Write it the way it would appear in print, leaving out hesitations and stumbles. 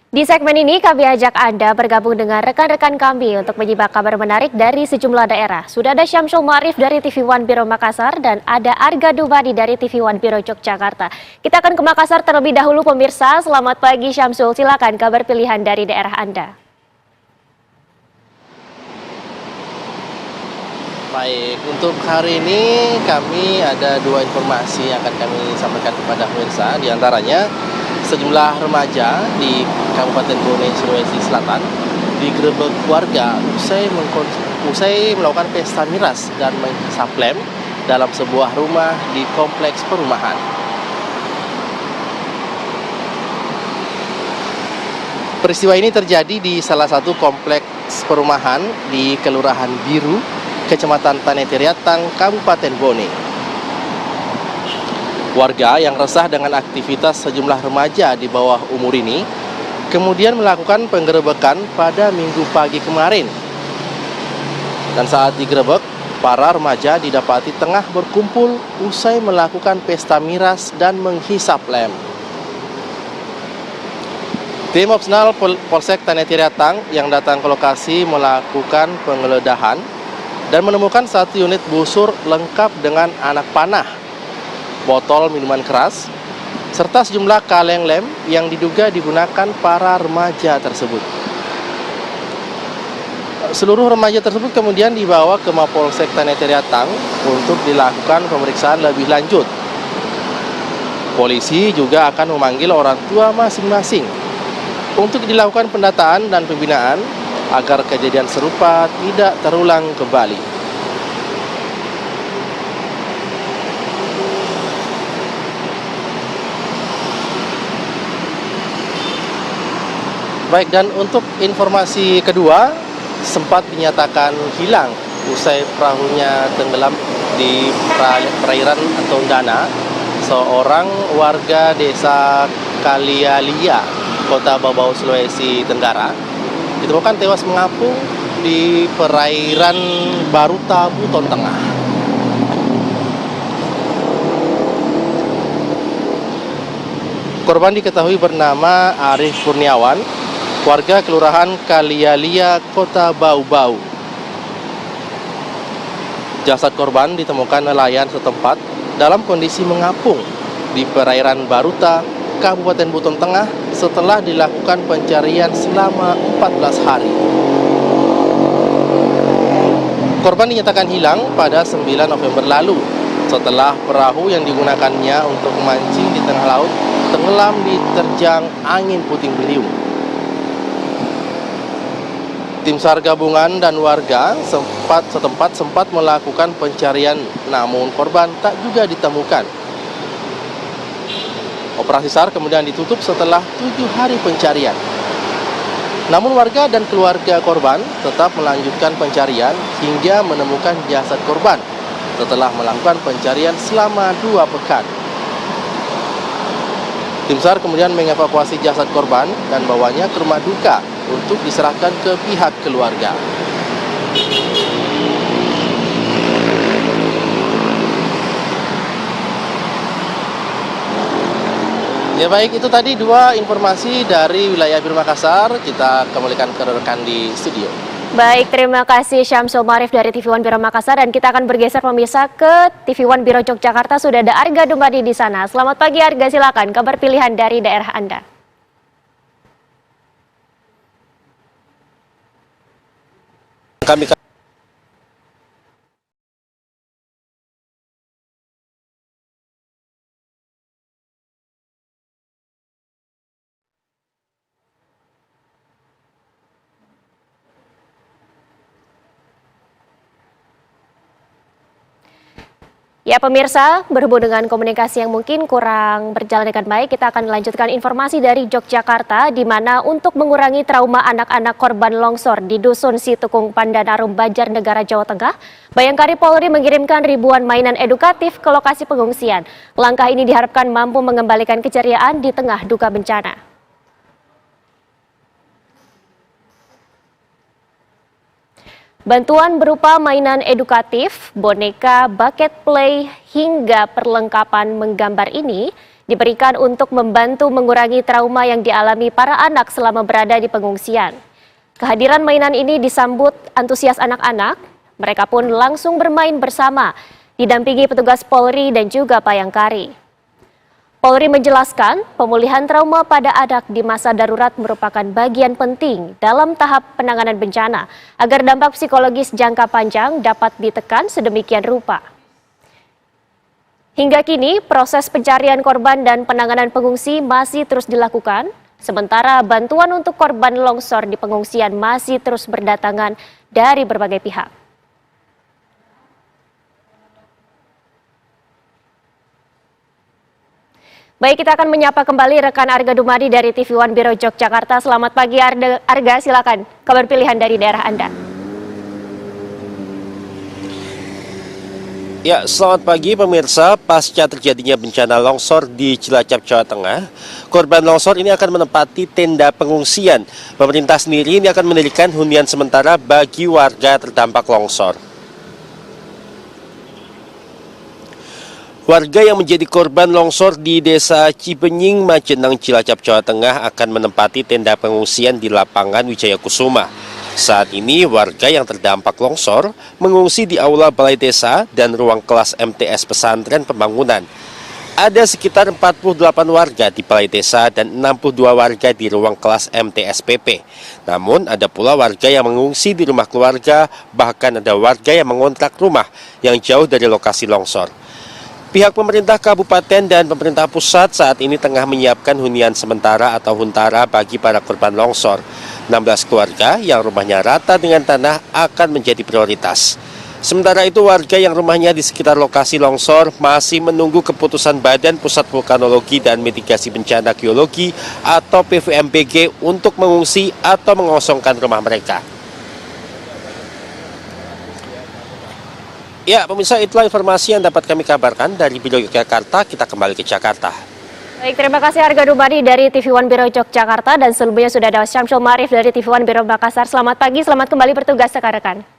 Di segmen ini kami ajak Anda bergabung dengan rekan-rekan kami untuk menyimak kabar menarik dari sejumlah daerah. Sudah ada Syamsul Ma'arif dari TV One Biro Makassar dan ada Arga Dubadi dari TV One Biro Yogyakarta. Kita akan ke Makassar terlebih dahulu pemirsa. Selamat pagi Syamsul, silakan kabar pilihan dari daerah Anda. Baik, untuk hari ini kami ada dua informasi yang akan kami sampaikan kepada pemirsa. Di antaranya, sejumlah remaja di Kabupaten Bone, Sulawesi Selatan digerebek warga usai melakukan pesta miras dan menghisap lem dalam sebuah rumah di kompleks perumahan. Peristiwa ini terjadi di salah satu kompleks perumahan di Kelurahan Biru, Kecamatan Tanetiriatang, Kabupaten Bone. Warga yang resah dengan aktivitas sejumlah remaja di bawah umur ini kemudian melakukan penggerebekan pada Minggu pagi kemarin. Dan saat digerebek, para remaja didapati tengah berkumpul usai melakukan pesta miras dan menghisap lem. Tim Opsenal Polsek Tanetiriatang yang datang ke lokasi melakukan penggeledahan dan menemukan satu unit busur lengkap dengan anak panah, botol minuman keras, serta sejumlah kaleng lem yang diduga digunakan para remaja tersebut. Seluruh remaja tersebut kemudian dibawa ke Mapolsek Tanetiriatang untuk dilakukan pemeriksaan lebih lanjut. Polisi juga akan memanggil orang tua masing-masing untuk dilakukan pendataan dan pembinaan agar kejadian serupa tidak terulang kembali. Baik, dan untuk informasi kedua, sempat dinyatakan hilang usai perahunya tenggelam di perairan Tondana. Seorang warga desa Kalialia, Kota Babau, Sulawesi Tenggara, ditemukan tewas mengapung di perairan Baruta, Buton Tengah. Korban diketahui bernama Arif Kurniawan, warga Kelurahan Kalialia, Kota Bau-Bau. Jasad korban ditemukan nelayan setempat dalam kondisi mengapung di perairan Baruta, Kabupaten Buton Tengah setelah dilakukan pencarian selama 14 hari. Korban dinyatakan hilang pada 9 November lalu setelah perahu yang digunakannya untuk memancing di tengah laut tenggelam diterjang angin puting beliung. Tim SAR gabungan dan warga setempat sempat melakukan pencarian, namun korban tak juga ditemukan. Operasi SAR kemudian ditutup setelah 7 hari pencarian. Namun warga dan keluarga korban tetap melanjutkan pencarian hingga menemukan jasad korban setelah melakukan pencarian selama 2 pekan. Tim SAR kemudian mengevakuasi jasad korban dan bawanya ke rumah duka untuk diserahkan ke pihak keluarga. Ya baik, itu tadi dua informasi dari wilayah Biro Makassar. Kita kembalikan ke rekan di studio. Baik, terima kasih Syamsul Ma'arif dari TV One Biro Makassar, dan kita akan bergeser pemirsa ke TV One Biro Yogyakarta. Sudah ada Arga Dubadi di sana. Selamat pagi Arga, silakan kabar pilihan dari daerah Anda. Kami Ya pemirsa, berhubung dengan komunikasi yang mungkin kurang berjalan dengan baik, kita akan melanjutkan informasi dari Yogyakarta, di mana untuk mengurangi trauma anak-anak korban longsor di Dusun Situkung, Pandanarum, Banjarnegara, Jawa Tengah, Bayangkari Polri mengirimkan ribuan mainan edukatif ke lokasi pengungsian. Langkah ini diharapkan mampu mengembalikan keceriaan di tengah duka bencana. Bantuan berupa mainan edukatif, boneka, bucket play, hingga perlengkapan menggambar ini diberikan untuk membantu mengurangi trauma yang dialami para anak selama berada di pengungsian. Kehadiran mainan ini disambut antusias anak-anak, mereka pun langsung bermain bersama, didampingi petugas Polri dan juga Bayangkari. Polri menjelaskan pemulihan trauma pada anak di masa darurat merupakan bagian penting dalam tahap penanganan bencana agar dampak psikologis jangka panjang dapat ditekan sedemikian rupa. Hingga kini proses pencarian korban dan penanganan pengungsi masih terus dilakukan, sementara bantuan untuk korban longsor di pengungsian masih terus berdatangan dari berbagai pihak. Baik, kita akan menyapa kembali rekan Arga Dumadi dari TV One Biro Yogyakarta. Selamat pagi Arga, silakan kabar pilihan dari daerah Anda. Ya, selamat pagi pemirsa. Pasca terjadinya bencana longsor di Cilacap, Jawa Tengah, korban longsor ini akan menempati tenda pengungsian. Pemerintah sendiri ini akan mendirikan hunian sementara bagi warga terdampak longsor. Warga yang menjadi korban longsor di Desa Cibenying, Majenang, Cilacap, Jawa Tengah akan menempati tenda pengungsian di lapangan Wijaya Kusuma. Saat ini warga yang terdampak longsor mengungsi di aula balai desa dan ruang kelas MTS Pesantren Pembangunan. Ada sekitar 48 warga di balai desa dan 62 warga di ruang kelas MTS PP. Namun ada pula warga yang mengungsi di rumah keluarga, bahkan ada warga yang mengontrak rumah yang jauh dari lokasi longsor. Pihak pemerintah kabupaten dan pemerintah pusat saat ini tengah menyiapkan hunian sementara atau huntara bagi para korban longsor. 16 keluarga yang rumahnya rata dengan tanah akan menjadi prioritas. Sementara itu warga yang rumahnya di sekitar lokasi longsor masih menunggu keputusan Badan Pusat Vulkanologi dan Mitigasi Bencana Geologi atau PVMBG untuk mengungsi atau mengosongkan rumah mereka. Ya, pemirsa, itulah informasi yang dapat kami kabarkan dari Biro Yogyakarta. Kita kembali ke Jakarta. Baik, terima kasih Arga Dumadi dari TV One Biro Yogyakarta, dan sebelumnya sudah ada Syamsul Marif dari TV One Biro Makassar. Selamat pagi, selamat kembali bertugas rekan-rekan.